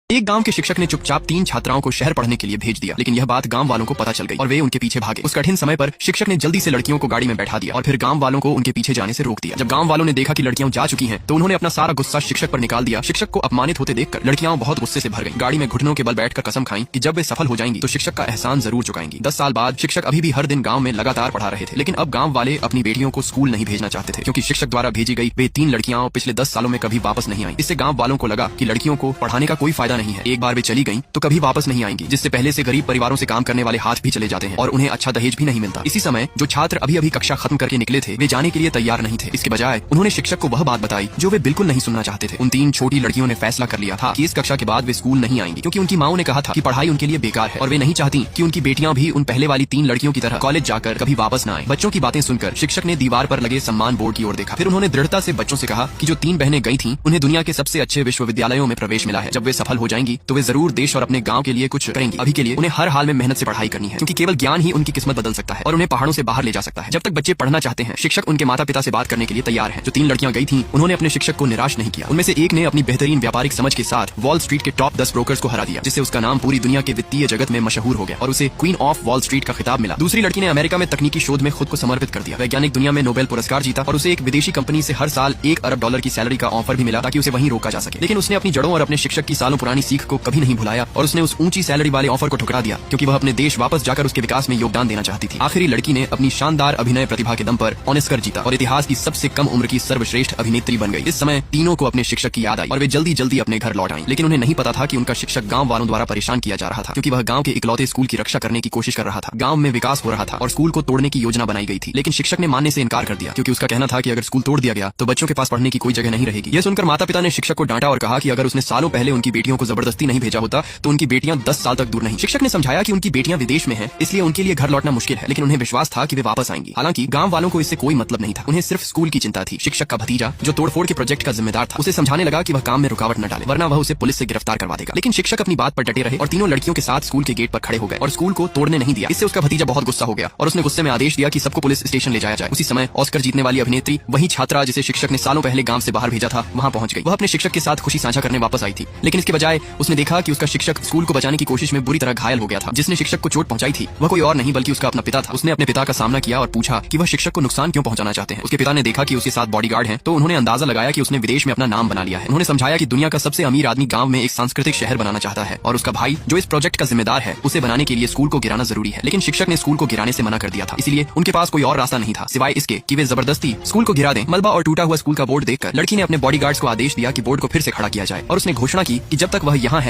एक गांव के शिक्षक ने चुपचाप 3 छात्राओं को शहर पढ़ने के लिए भेज दिया, लेकिन यह बात गांव वालों को पता चल गई और वे उनके पीछे भागे। उस कठिन समय पर शिक्षक ने जल्दी से लड़कियों को गाड़ी में बैठा दिया और फिर गांव वालों को उनके पीछे जाने से रोक दिया। जब गांव वालों ने देखा कि लड़कियां जा चुकी हैं, तो उन्होंने अपना सारा गुस्सा शिक्षक पर निकाल दिया। शिक्षक को अपमानित होते देखकर लड़कियां बहुत गुस्से से भर गईं। गाड़ी में घुटनों के बल बैठकर कसम खाई कि जब वे सफल हो जाएंगी तो शिक्षक का एहसान जरूर चुकाएंगी। 10 साल बाद शिक्षक अभी भी हर दिन गाँव में लगातार पढ़ा रहे थे, लेकिन अब गाँव वाले अपनी बेटियों को स्कूल नहीं भेजना चाहते थे, क्योंकि शिक्षक द्वारा भेजी गई वे 3 लड़कियां पिछले 10 सालों में कभी वापस नहीं आई। इससे गाँव वालों को लगा कि लड़कियों को पढ़ाने का कोई फायदा नहीं है, एक बार वे चली गईं तो कभी वापस नहीं आएंगी, जिससे पहले से गरीब परिवारों से काम करने वाले हाथ भी चले जाते हैं और उन्हें अच्छा दहेज भी नहीं मिलता। इसी समय जो छात्र अभी अभी कक्षा खत्म करके निकले थे, वे जाने के लिए तैयार नहीं थे। इसके बजाय उन्होंने शिक्षक को वह बात बताई जो वे बिल्कुल नहीं सुनना चाहते थे। उन 3 छोटी लड़कियों ने फैसला कर लिया था कि इस कक्षा के बाद वे स्कूल नहीं आएंगी, क्योंकि उनकी माओ ने कहा था कि पढ़ाई उनके लिए बेकार है और वे नहीं चाहती कि उनकी बेटियां भी उन पहले वाली 3 लड़कियों की तरह कॉलेज जाकर कभी वापस न आए। बच्चों की बातें सुनकर शिक्षक ने दीवार पर लगे सम्मान बोर्ड की ओर देखा। फिर उन्होंने दृढ़ता से बच्चों से कहा कि जो 3 बहनें गई थीं, उन्हें दुनिया के सबसे अच्छे विश्वविद्यालयों में प्रवेश मिला है। जब वे सफल हो जाएंगी तो वे जरूर देश और अपने गाँव के लिए कुछ करेंगी। अभी के लिए उन्हें हर हाल में मेहनत से पढ़ाई करनी है, क्योंकि केवल ज्ञान ही उनकी किस्मत बदल सकता है और उन्हें पहाड़ों से बाहर ले जा सकता है। जब तक बच्चे पढ़ना चाहते हैं, शिक्षक उनके माता पिता से बात करने के लिए तैयार हैं। जो 3 लड़कियां गई थीं, उन्होंने अपने शिक्षक को निराश नहीं किया। उनमें से एक ने अपनी बेहतरीन व्यापारिक समझ के साथ वॉल स्ट्रीट के टॉप 10 ब्रोकर्स को हरा दिया, जिससे उसका नाम पूरी दुनिया के वित्तीय जगत में मशहूर हो गया और उसे क्वीन ऑफ वॉल स्ट्रीट का खिताब मिला। दूसरी लड़की ने अमेरिका में तकनीकी शोध में खुद को समर्पित कर दिया। वैज्ञानिक दुनिया में नोबेल पुरस्कार जीता और उसे एक विदेशी कंपनी से हर साल $1 अरब की सैलरी का ऑफर भी मिला ताकि उसे वहीं रोका जा सके। लेकिन उसने अपनी जड़ों और अपने शिक्षक की सालों पुरानी सीख को कभी नहीं भुलाया और उसने उस ऊंची सैलरी वाले ऑफर को ठुकरा दिया, क्योंकि वह अपने देश वापस जाकर उसके विकास में योगदान देना चाहती थी। आखिरी लड़की ने अपनी शानदार अभिनय प्रतिभा के दम पर ऑस्कर जीता और इतिहास की सबसे कम उम्र की सर्वश्रेष्ठ अभिनेत्री बन गई। इस समय तीनों को अपने शिक्षक की याद आई और वे जल्दी जल्दी अपने घर लौट आईं। लेकिन उन्हें नहीं पता था कि उनका शिक्षक गांव वालों द्वारा परेशान किया जा रहा था, क्योंकि वह गांव के इकलौते स्कूल की रक्षा करने की कोशिश कर रहा था। गांव में विकास हो रहा था और स्कूल को तोड़ने की योजना बनाई गई थी, लेकिन शिक्षक ने मानने से इनकार कर दिया, क्योंकि उसका कहना था कि अगर स्कूल तोड़ दिया गया तो बच्चों के पास पढ़ने की कोई जगह नहीं रहेगी। यह सुनकर माता पिता ने शिक्षक को डांटा और कहा कि अगर उसने सालों पहले उनकी बेटियों को जबरदस्ती नहीं भेजा होता तो उनकी बेटियां 10 साल तक दूर नहीं। शिक्षक ने समझाया कि उनकी बेटियां विदेश में हैं, इसलिए उनके लिए घर लौटना मुश्किल है, लेकिन उन्हें विश्वास था कि वे वापस आएंगी। हालांकि गांव वालों को इससे कोई मतलब नहीं था, उन्हें सिर्फ स्कूल की चिंता थी। शिक्षक का भतीजा, जो तोड़फोड़ के प्रोजेक्ट का जिम्मेदार था, उसे समझाने लगा कि वह काम में रुकावट न डाले, वरना वह उसे पुलिस से गिरफ्तार करवा देगा। लेकिन शिक्षक अपनी बात पर डटे रहे और तीनों लड़कियों के साथ स्कूल के गेट पर खड़े हो गए और स्कूल को तोड़ने नहीं दिया। इससे उसका भतीजा बहुत गुस्सा हो गया और उसने गुस्से में आदेश दिया कि सबको पुलिस स्टेशन ले जाया जाए। उसी समय ऑस्कर जीतने वाली अभिनेत्री, वही छात्रा जिसे शिक्षक ने सालों पहले गांव से बाहर भेजा था, वहां पहुंच गई। वह अपने शिक्षक के साथ खुशी साझा करने वापस आई थी, लेकिन इसके बजाय उसने देखा कि उसका शिक्षक स्कूल को बचाने की कोशिश में बुरी तरह घायल हो गया था। जिसने शिक्षक को चोट पहुंचाई थी वह कोई और नहीं बल्कि उसका अपना पिता था। उसने अपने पिता का सामना किया और पूछा कि वह शिक्षक को नुकसान क्यों पहुंचाना चाहते हैं। उसके पिता ने देखा कि उसके साथ बॉडीगार्ड हैं, तो उन्होंने अंदाजा लगाया कि उसने विदेश में अपना नाम बना लिया है। उन्होंने समझाया कि दुनिया का सबसे अमीर आदमी गांव में एक सांस्कृतिक शहर बनाना चाहता है और उसका भाई, जो इस प्रोजेक्ट का जिम्मेदार है, उसे बनाने के लिए स्कूल को गिराना जरूरी है। लेकिन शिक्षक ने स्कूल को गिराने से मना कर दिया था, इसलिए उनके पास कोई और रास्ता नहीं था सिवाय इसके कि वे जबरदस्ती स्कूल को गिरा दें। मलबा और टूटा हुआ स्कूल का बोर्ड देखकर लड़की ने अपने बॉडीगार्ड्स को आदेश दिया कि बोर्ड को फिर से खड़ा किया जाए और उसने घोषणा की कि जब तक वह यहाँ है